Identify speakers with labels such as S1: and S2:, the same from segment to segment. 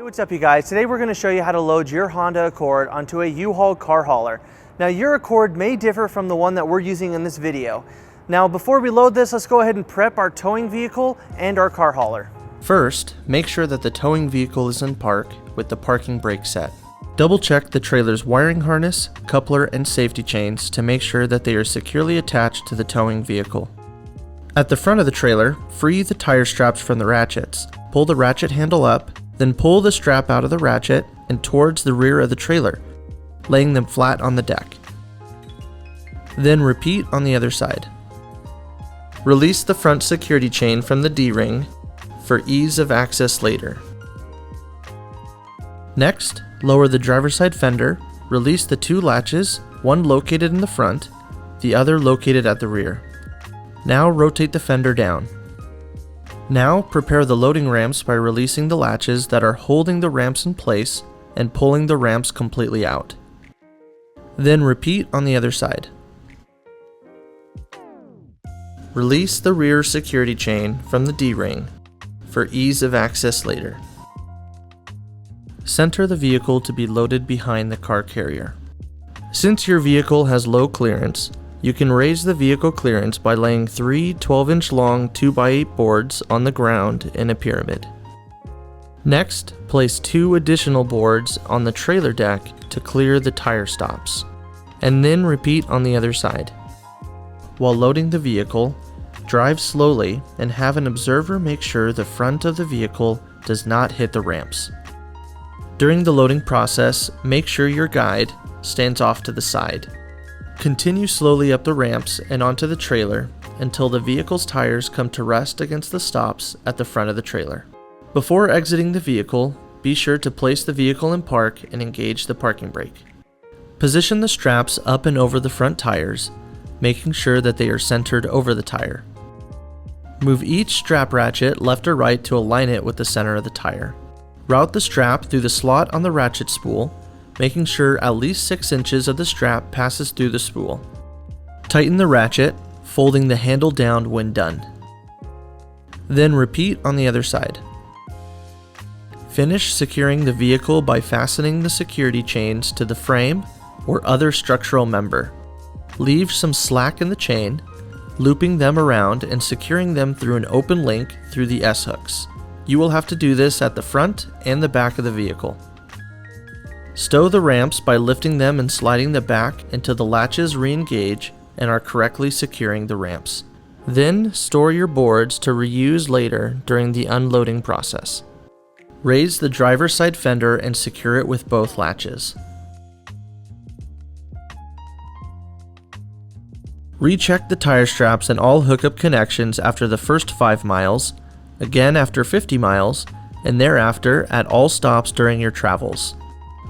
S1: What's up, you guys? Today we're going to show you how to load your Honda Accord onto a U-Haul car hauler. Now, your Accord may differ from the one that we're using in this video. Now, before we load this, let's go ahead and prep our towing vehicle and our car hauler.
S2: First, make sure that the towing vehicle is in park with the parking brake set. Double check the trailer's wiring harness, coupler, and safety chains to make sure that they are securely attached to the towing vehicle. At the front of the trailer, free the tire straps from the ratchets. Pull the ratchet handle up, then pull the strap out of the ratchet and towards the rear of the trailer, laying them flat on the deck. Then repeat on the other side. Release the front security chain from the D-ring for ease of access later. Next, lower the driver's side fender, release the two latches, one located in the front, the other located at the rear. Now rotate the fender down. Now prepare the loading ramps by releasing the latches that are holding the ramps in place and pulling the ramps completely out. Then repeat on the other side. Release the rear security chain from the D-ring for ease of access later. Center the vehicle to be loaded behind the car carrier. Since your vehicle has low clearance, you can raise the vehicle clearance by laying 3 12-inch long 2x8 boards on the ground in a pyramid. Next, place 2 additional boards on the trailer deck to clear the tire stops, and then repeat on the other side. While loading the vehicle, drive slowly and have an observer make sure the front of the vehicle does not hit the ramps. During the loading process, make sure your guide stands off to the side. Continue slowly up the ramps and onto the trailer until the vehicle's tires come to rest against the stops at the front of the trailer. Before exiting the vehicle, be sure to place the vehicle in park and engage the parking brake. Position the straps up and over the front tires, making sure that they are centered over the tire. Move each strap ratchet left or right to align it with the center of the tire. Route the strap through the slot on the ratchet spool, making sure at least 6 inches of the strap passes through the spool. Tighten the ratchet, folding the handle down when done. Then repeat on the other side. Finish securing the vehicle by fastening the security chains to the frame or other structural member. Leave some slack in the chain, looping them around and securing them through an open link through the S-hooks. You will have to do this at the front and the back of the vehicle. Stow the ramps by lifting them and sliding the back until the latches re-engage and are correctly securing the ramps. Then store your boards to reuse later during the unloading process. Raise the driver's side fender and secure it with both latches. Recheck the tire straps and all hookup connections after the first 5 miles, again after 50 miles, and thereafter at all stops during your travels.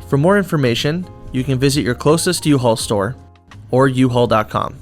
S2: For more information, you can visit your closest U-Haul store or uhaul.com.